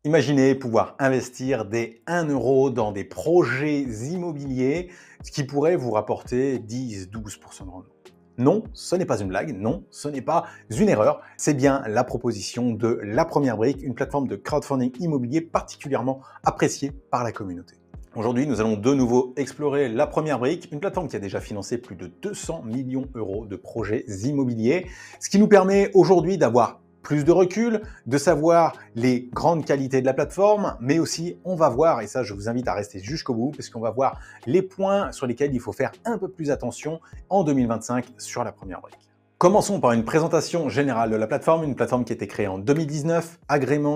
Imaginez pouvoir investir des 1 euro dans des projets immobiliers, ce qui pourrait vous rapporter 10-12% de rendement. Non, ce n'est pas une blague, non, ce n'est pas une erreur, c'est bien la proposition de La Première Brique, une plateforme de crowdfunding immobilier particulièrement appréciée par la communauté. Aujourd'hui, nous allons de nouveau explorer La Première Brique, une plateforme qui a déjà financé plus de 200 millions d'euros de projets immobiliers, ce qui nous permet aujourd'hui d'avoir plus de recul, de savoir les grandes qualités de la plateforme, mais aussi on va voir, et ça je vous invite à rester jusqu'au bout, parce qu'on va voir les points sur lesquels il faut faire un peu plus attention en 2025 sur La Première Brique. Commençons par une présentation générale de la plateforme, une plateforme qui a été créée en 2019,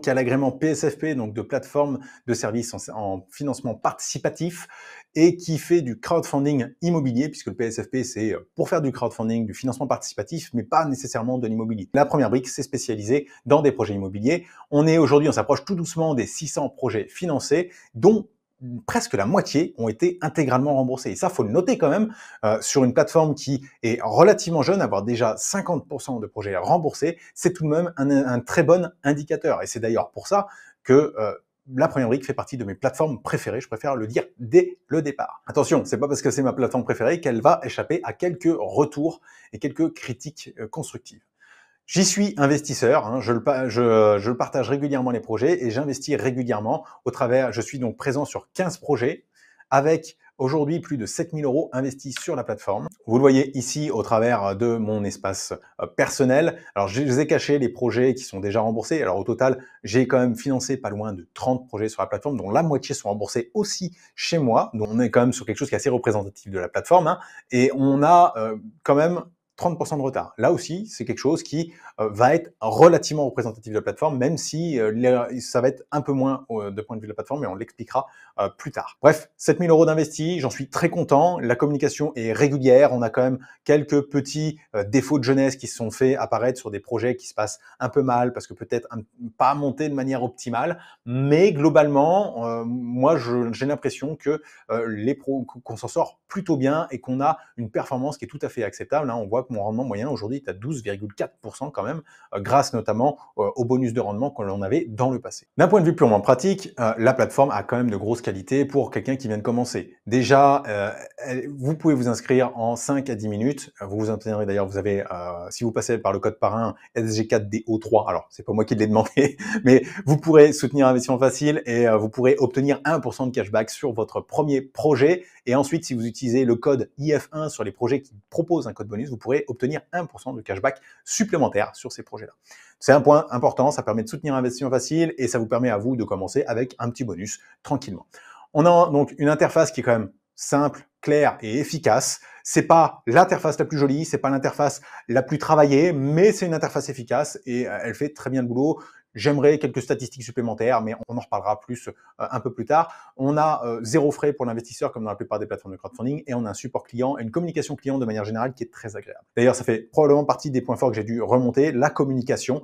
qui a l'agrément PSFP, donc de plateforme de services en financement participatif, et qui fait du crowdfunding immobilier, puisque le PSFP, c'est pour faire du crowdfunding, du financement participatif, mais pas nécessairement de l'immobilier. La Première Brique s'est spécialisée dans des projets immobiliers. On s'approche tout doucement des 600 projets financés, dont presque la moitié ont été intégralement remboursés. Et ça, faut le noter quand même, sur une plateforme qui est relativement jeune, avoir déjà 50% de projets remboursés, c'est tout de même un très bon indicateur. Et c'est d'ailleurs pour ça que La Première Brique fait partie de mes plateformes préférées, je préfère le dire dès le départ. Attention, c'est pas parce que c'est ma plateforme préférée qu'elle va échapper à quelques retours et quelques critiques constructives. J'y suis investisseur, hein, je le partage régulièrement les projets et j'investis régulièrement je suis donc présent sur 15 projets avec aujourd'hui plus de 7 000 euros investis sur la plateforme. Vous le voyez ici au travers de mon espace personnel. Alors je les ai cachés les projets qui sont déjà remboursés. Alors au total, j'ai quand même financé pas loin de 30 projets sur la plateforme, dont la moitié sont remboursés aussi chez moi. Donc on est quand même sur quelque chose qui est assez représentatif de la plateforme, hein, et on a quand même 30% de retard. Là aussi, c'est quelque chose qui va être relativement représentatif de la plateforme, même si ça va être un peu moins de point de vue de la plateforme, et on l'expliquera plus tard. Bref, 7 000 euros d'investis, j'en suis très content. La communication est régulière. On a quand même quelques petits défauts de jeunesse qui se sont fait apparaître sur des projets qui se passent un peu mal, parce que peut-être pas montés de manière optimale. Mais globalement, moi, j'ai l'impression que qu'on s'en sort plutôt bien et qu'on a une performance qui est tout à fait acceptable. Hein. On voit que mon rendement moyen aujourd'hui est à 12,4% quand même, grâce notamment au bonus de rendement que l'on avait dans le passé. D'un point de vue purement pratique, la plateforme a quand même de grosses qualités pour quelqu'un qui vient de commencer. Déjà, vous pouvez vous inscrire en 5 à 10 minutes. Vous vous obtiendrez d'ailleurs, vous avez, si vous passez par le code parrain SG4DO3, alors c'est pas moi qui l'ai demandé, mais vous pourrez soutenir Investissement Facile et vous pourrez obtenir 1% de cashback sur votre premier projet. Et ensuite, si vous utilisez le code IF1 sur les projets qui proposent un code bonus, vous pourrez obtenir 1% de cashback supplémentaire sur ces projets-là. C'est un point important, ça permet de soutenir Investissement Facile et ça vous permet à vous de commencer avec un petit bonus tranquillement. On a donc une interface qui est quand même simple, claire et efficace. C'est pas l'interface la plus jolie, c'est pas l'interface la plus travaillée, mais c'est une interface efficace et elle fait très bien le boulot. J'aimerais quelques statistiques supplémentaires, mais on en reparlera plus un peu plus tard. On a zéro frais pour l'investisseur, comme dans la plupart des plateformes de crowdfunding, et on a un support client et une communication client de manière générale qui est très agréable. D'ailleurs, ça fait probablement partie des points forts que j'ai dû remonter, la communication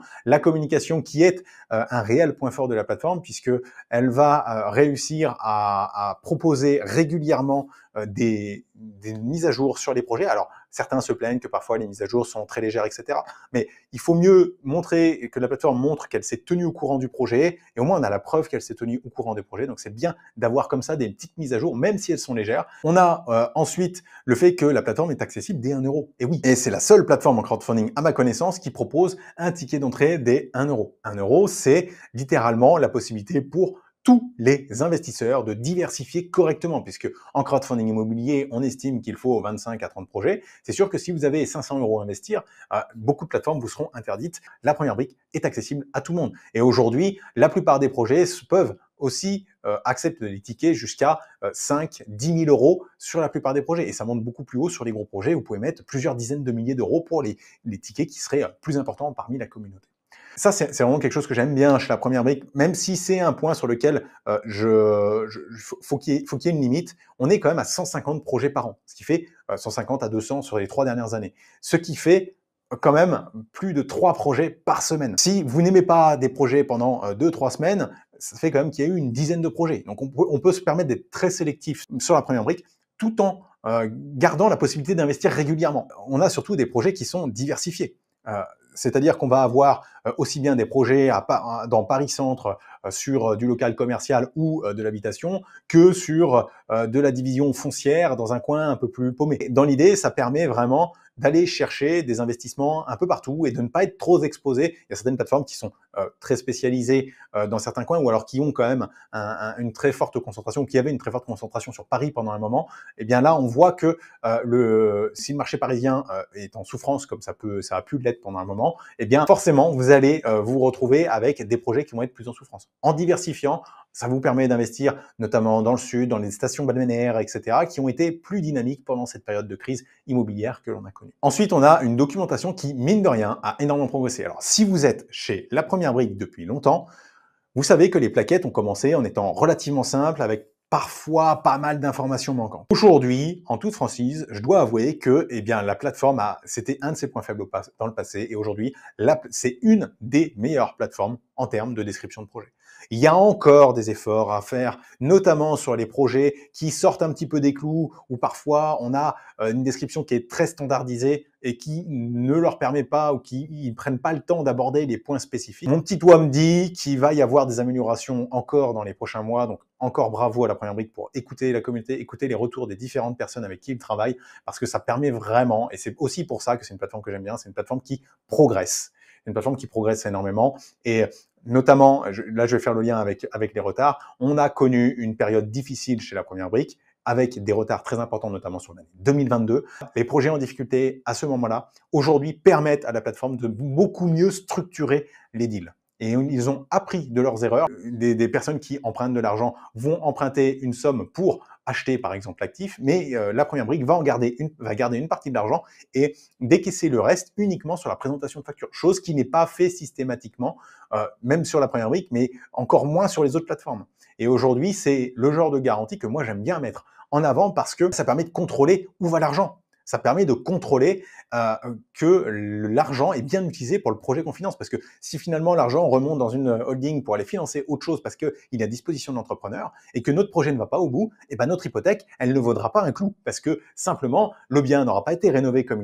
qui est un réel point fort de la plateforme, puisque elle va réussir à proposer régulièrement des mises à jour sur les projets. Alors, certains se plaignent que parfois les mises à jour sont très légères, etc. Mais il faut mieux montrer que la plateforme montre qu'elle s'est tenue au courant du projet, et au moins on a la preuve qu'elle s'est tenue au courant des projets. Donc c'est bien d'avoir comme ça des petites mises à jour, même si elles sont légères. On a ensuite le fait que la plateforme est accessible dès 1 euro. Et oui, et c'est la seule plateforme en crowdfunding à ma connaissance qui propose un ticket d'entrée dès 1 euro. 1 euro, c'est littéralement la possibilité pour tous les investisseurs de diversifier correctement, puisque en crowdfunding immobilier, on estime qu'il faut 25 à 30 projets. C'est sûr que si vous avez 500 euros à investir, beaucoup de plateformes vous seront interdites. La Première Brique est accessible à tout le monde. Et aujourd'hui, la plupart des projets peuvent aussi accepter des tickets jusqu'à 5, 10 000 euros sur la plupart des projets. Et ça monte beaucoup plus haut sur les gros projets. Vous pouvez mettre plusieurs dizaines de milliers d'euros pour les tickets qui seraient plus importants parmi la communauté. Ça, c'est vraiment quelque chose que j'aime bien chez La Première Brique, même si c'est un point sur lequel faut qu'il y ait une limite. On est quand même à 150 projets par an, ce qui fait 150 à 200 sur les 3 dernières années. Ce qui fait quand même plus de 3 projets par semaine. Si vous n'aimez pas des projets pendant 2-3 semaines, ça fait quand même qu'il y a eu une dizaine de projets. Donc on peut se permettre d'être très sélectif sur La Première Brique, tout en gardant la possibilité d'investir régulièrement. On a surtout des projets qui sont diversifiés. C'est-à-dire qu'on va avoir aussi bien des projets dans Paris Centre, sur du local commercial ou de l'habitation que sur de la division foncière dans un coin un peu plus paumé. Dans l'idée, ça permet vraiment d'aller chercher des investissements un peu partout et de ne pas être trop exposé. Il y a certaines plateformes qui sont très spécialisées dans certains coins ou alors qui ont quand même une très forte concentration, qui avaient une très forte concentration sur Paris pendant un moment. Et bien là, on voit que si le marché parisien est en souffrance, comme ça a pu l'être pendant un moment, eh bien forcément, vous allez vous retrouver avec des projets qui vont être plus en souffrance. En diversifiant, ça vous permet d'investir notamment dans le sud, dans les stations balnéaires, etc., qui ont été plus dynamiques pendant cette période de crise immobilière que l'on a connue. Ensuite, on a une documentation qui, mine de rien, a énormément progressé. Alors, si vous êtes chez La Première Brique depuis longtemps, vous savez que les plaquettes ont commencé en étant relativement simples, avec parfois pas mal d'informations manquantes. Aujourd'hui, en toute franchise, je dois avouer que la plateforme c'était un de ses points faibles dans le passé, et aujourd'hui, c'est une des meilleures plateformes en termes de description de projet. Il y a encore des efforts à faire, notamment sur les projets qui sortent un petit peu des clous, où parfois on a une description qui est très standardisée et qui ne leur permet pas ou qui ne prennent pas le temps d'aborder les points spécifiques. Mon petit doigt me dit qu'il va y avoir des améliorations encore dans les prochains mois, donc encore bravo à La Première Brique pour écouter la communauté, écouter les retours des différentes personnes avec qui ils travaillent, parce que ça permet vraiment, et c'est aussi pour ça que c'est une plateforme que j'aime bien, c'est une plateforme qui progresse. Une plateforme qui progresse énormément, et notamment, là je vais faire le lien avec les retards, on a connu une période difficile chez La Première Brique, avec des retards très importants, notamment sur l'année 2022. Les projets en difficulté à ce moment-là, aujourd'hui, permettent à la plateforme de beaucoup mieux structurer les deals. Et ils ont appris de leurs erreurs. Des personnes qui empruntent de l'argent vont emprunter une somme pour acheter, par exemple, l'actif, mais La Première Brique va garder une partie de l'argent et décaisser le reste uniquement sur la présentation de facture, chose qui n'est pas fait systématiquement, même sur La Première Brique, mais encore moins sur les autres plateformes. Et aujourd'hui, c'est le genre de garantie que moi j'aime bien mettre en avant, parce que ça permet de contrôler où va l'argent. Ça permet de contrôler que l'argent est bien utilisé pour le projet qu'on finance. Parce que si finalement l'argent remonte dans une holding pour aller financer autre chose parce qu'il est à disposition de l'entrepreneur et que notre projet ne va pas au bout, et ben notre hypothèque, elle ne vaudra pas un clou. Parce que simplement, le bien n'aura pas été rénové comme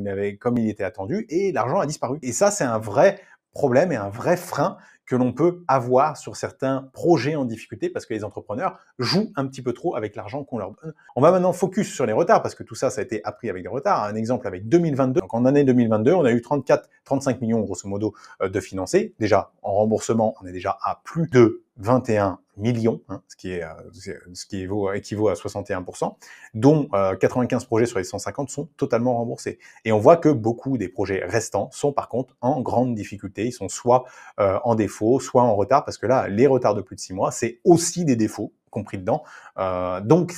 il était attendu et l'argent a disparu. Et ça, c'est un vrai problème et un vrai frein que l'on peut avoir sur certains projets en difficulté, parce que les entrepreneurs jouent un petit peu trop avec l'argent qu'on leur donne. On va maintenant focus sur les retards, parce que tout ça, ça a été appris avec des retards. Un exemple avec 2022. Donc en année 2022, on a eu 35 millions grosso modo de financés. Déjà, en remboursement, on est déjà à plus de 21 millions, ce qui équivaut à 61%, dont 95 projets sur les 150 sont totalement remboursés. Et on voit que beaucoup des projets restants sont par contre en grande difficulté. Ils sont soit en défaut, soit en retard, parce que là, les retards de plus de 6 mois, c'est aussi des défauts compris dedans. Donc,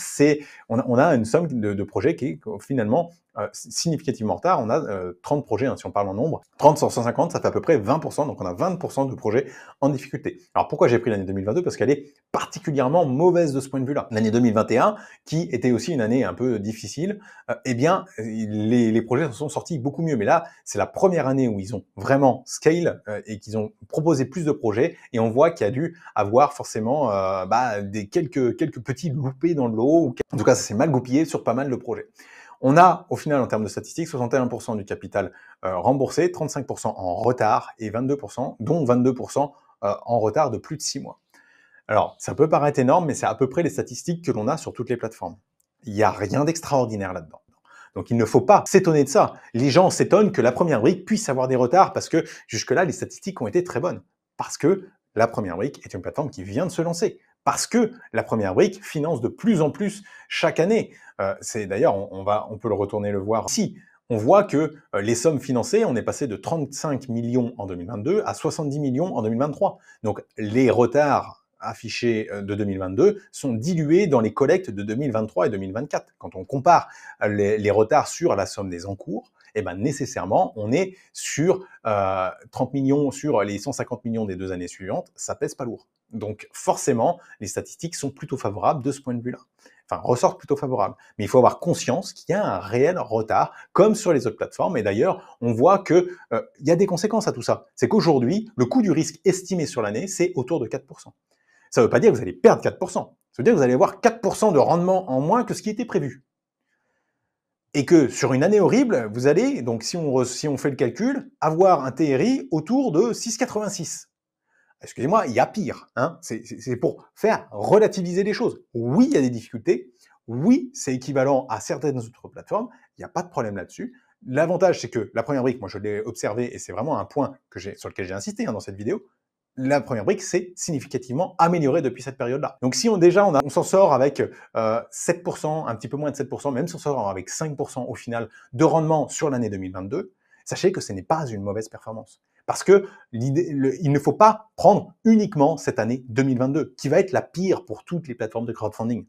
on a une somme de projets qui est finalement significativement en retard. On a 30 projets, si on parle en nombre. 30 sur 150, ça fait à peu près 20%. Donc, on a 20% de projets en difficulté. Alors, pourquoi j'ai pris l'année 2022? Parce qu'elle est particulièrement mauvaise de ce point de vue-là. L'année 2021, qui était aussi une année un peu difficile, les projets se sont sortis beaucoup mieux. Mais là, c'est la première année où ils ont vraiment scale et qu'ils ont proposé plus de projets. Et on voit qu'il y a dû avoir forcément quelques petits loupés dans le lot. En tout cas, ça s'est mal goupillé sur pas mal de projets. On a, au final, en termes de statistiques, 61% du capital remboursé, 35% en retard et 22%, dont 22% en retard de plus de 6 mois. Alors, ça peut paraître énorme, mais c'est à peu près les statistiques que l'on a sur toutes les plateformes. Il n'y a rien d'extraordinaire là-dedans. Donc, il ne faut pas s'étonner de ça. Les gens s'étonnent que La Première Brique puisse avoir des retards parce que jusque-là, les statistiques ont été très bonnes. Parce que La Première Brique est une plateforme qui vient de se lancer. Parce que La Première Brique finance de plus en plus chaque année. C'est d'ailleurs, on peut le retourner le voir ici. On voit que les sommes financées, on est passé de 35 millions en 2022 à 70 millions en 2023. Donc, les retards affichés de 2022 sont dilués dans les collectes de 2023 et 2024. Quand on compare les retards sur la somme des encours, eh ben nécessairement, on est sur 30 millions sur les 150 millions des 2 années suivantes, ça pèse pas lourd. Donc forcément, les statistiques sont plutôt favorables de ce point de vue-là. Enfin, ressortent plutôt favorables. Mais il faut avoir conscience qu'il y a un réel retard, comme sur les autres plateformes. Et d'ailleurs, on voit qu'il y a des conséquences à tout ça. C'est qu'aujourd'hui, le coût du risque estimé sur l'année, c'est autour de 4%. Ça ne veut pas dire que vous allez perdre 4%. Ça veut dire que vous allez avoir 4% de rendement en moins que ce qui était prévu. Et que sur une année horrible, vous allez, donc si on fait le calcul, avoir un TRI autour de 6,86. Excusez-moi, il y a pire. Hein. C'est pour faire relativiser les choses. Oui, il y a des difficultés. Oui, c'est équivalent à certaines autres plateformes. Il n'y a pas de problème là-dessus. L'avantage, c'est que la première brique, moi je l'ai observé et c'est vraiment un point sur lequel j'ai insisté dans cette vidéo. La première brique s'est significativement améliorée depuis cette période-là. Donc si on s'en sort avec 7%, un petit peu moins de 7%, même si on s'en sort avec 5% au final de rendement sur l'année 2022, sachez que ce n'est pas une mauvaise performance. Parce que il ne faut pas prendre uniquement cette année 2022, qui va être la pire pour toutes les plateformes de crowdfunding.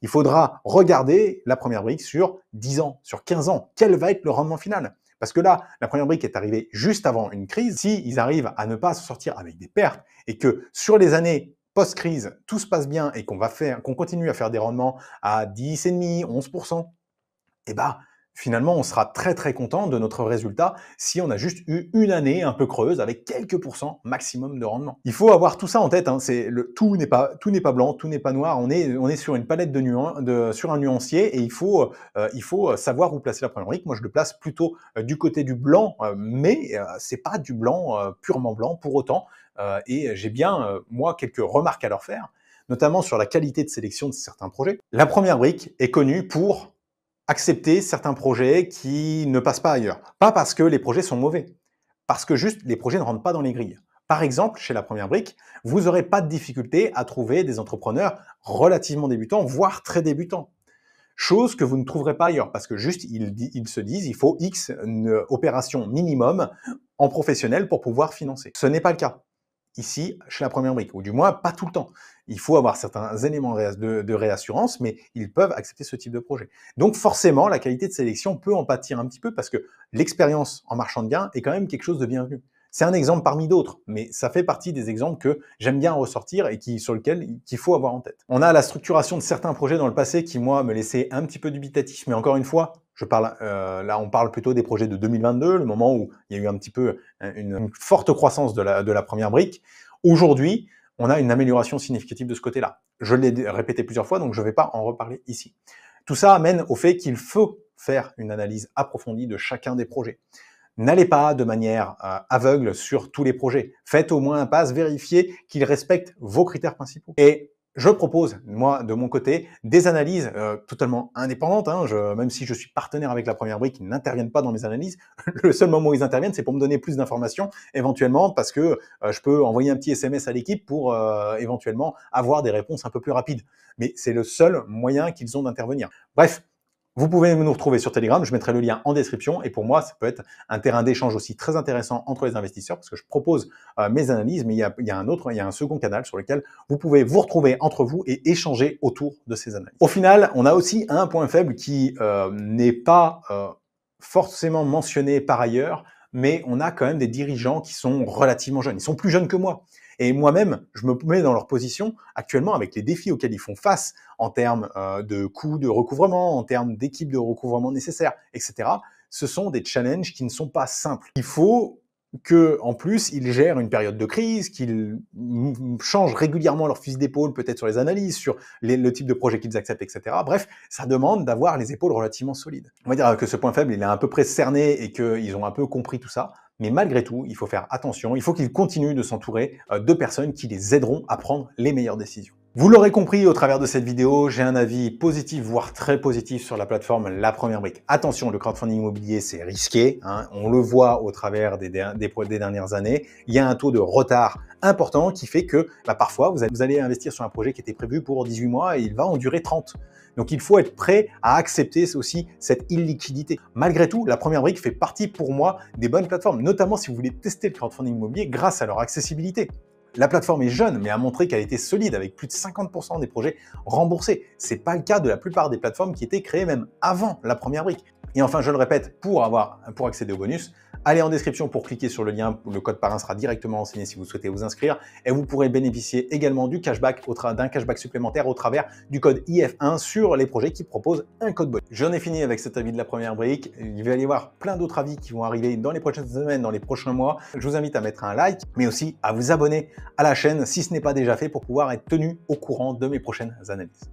Il faudra regarder la première brique sur 10 ans, sur 15 ans. Quel va être le rendement final? Parce que là, la première brique est arrivée juste avant une crise. S'ils arrivent à ne pas s'en sortir avec des pertes et que sur les années post-crise, tout se passe bien et qu'on continue à faire des rendements à 10,5%, 11%, eh ben, finalement, on sera très très content de notre résultat si on a juste eu une année un peu creuse avec quelques pourcents maximum de rendement. Il faut avoir tout ça en tête. Hein. Tout n'est pas blanc, tout n'est pas noir. On est sur une palette sur un nuancier et il faut savoir où placer la première brique. Moi, je le place plutôt du côté du blanc, mais c'est pas du blanc purement blanc pour autant. Et j'ai bien moi quelques remarques à leur faire, notamment sur la qualité de sélection de certains projets. La première brique est connue pour accepter certains projets qui ne passent pas ailleurs. Pas parce que les projets sont mauvais, parce que juste les projets ne rentrent pas dans les grilles. Par exemple, chez la première brique, vous n'aurez pas de difficulté à trouver des entrepreneurs relativement débutants, voire très débutants. Chose que vous ne trouverez pas ailleurs, parce que juste ils se disent il faut X opérations minimum en professionnel pour pouvoir financer. Ce n'est pas le cas ici chez la première brique, ou du moins pas tout le temps. Il faut avoir certains éléments de réassurance, mais ils peuvent accepter ce type de projet. Donc forcément, la qualité de sélection peut en pâtir un petit peu parce que l'expérience en marchand de biens est quand même quelque chose de bienvenu. C'est un exemple parmi d'autres, mais ça fait partie des exemples que j'aime bien ressortir et sur lesquels il faut avoir en tête. On a la structuration de certains projets dans le passé qui, moi, me laissaient un petit peu dubitatif, mais encore une fois, là, on parle plutôt des projets de 2022, le moment où il y a eu un petit peu une forte croissance de la première brique. Aujourd'hui, on a une amélioration significative de ce côté-là. Je l'ai répété plusieurs fois, donc je ne vais pas en reparler ici. Tout ça amène au fait qu'il faut faire une analyse approfondie de chacun des projets. N'allez pas de manière aveugle sur tous les projets. Faites au moins un pass, vérifiez qu'ils respectent vos critères principaux. Et je propose, moi, de mon côté, des analyses totalement indépendantes. Hein. Même si je suis partenaire avec la première brique, ils n'interviennent pas dans mes analyses. Le seul moment où ils interviennent, c'est pour me donner plus d'informations, éventuellement, parce que je peux envoyer un petit SMS à l'équipe pour éventuellement avoir des réponses un peu plus rapides. Mais c'est le seul moyen qu'ils ont d'intervenir. Bref. Vous pouvez nous retrouver sur Telegram, je mettrai le lien en description et pour moi, ça peut être un terrain d'échange aussi très intéressant entre les investisseurs parce que je propose mes analyses, mais il y a un second canal sur lequel vous pouvez vous retrouver entre vous et échanger autour de ces analyses. Au final, on a aussi un point faible qui n'est pas forcément mentionné par ailleurs, mais on a quand même des dirigeants qui sont relativement jeunes. Ils sont plus jeunes que moi. Et moi-même, je me mets dans leur position actuellement avec les défis auxquels ils font face en termes de coûts de recouvrement, en termes d'équipes de recouvrement nécessaires, etc. Ce sont des challenges qui ne sont pas simples. Il faut que, en plus, ils gèrent une période de crise, qu'ils changent régulièrement leur fusil d'épaule, peut-être sur les analyses, sur le type de projet qu'ils acceptent, etc. Bref, ça demande d'avoir les épaules relativement solides. On va dire que ce point faible, il est à peu près cerné et qu'ils ont un peu compris tout ça. Mais malgré tout, il faut faire attention, il faut qu'ils continuent de s'entourer de personnes qui les aideront à prendre les meilleures décisions. Vous l'aurez compris au travers de cette vidéo, j'ai un avis positif, voire très positif sur la plateforme La Première Brique. Attention, le crowdfunding immobilier, c'est risqué, hein, on le voit au travers des dernières années. Il y a un taux de retard important qui fait que parfois, vous allez investir sur un projet qui était prévu pour 18 mois et il va en durer 30. Donc il faut être prêt à accepter aussi cette illiquidité. Malgré tout, La Première Brique fait partie pour moi des bonnes plateformes, notamment si vous voulez tester le crowdfunding immobilier grâce à leur accessibilité. La plateforme est jeune, mais a montré qu'elle était solide avec plus de 50% des projets remboursés. C'est pas le cas de la plupart des plateformes qui étaient créées même avant La Première Brique. Et enfin, je le répète, pour accéder au bonus, allez en description pour cliquer sur le lien. Le code parrain sera directement renseigné si vous souhaitez vous inscrire. Et vous pourrez bénéficier également du cashback, d'un cashback supplémentaire au travers du code IF1 sur les projets qui proposent un code bonus. J'en ai fini avec cet avis de La Première Brique. Il va y avoir plein d'autres avis qui vont arriver dans les prochaines semaines, dans les prochains mois. Je vous invite à mettre un like, mais aussi à vous abonner à la chaîne si ce n'est pas déjà fait pour pouvoir être tenu au courant de mes prochaines analyses.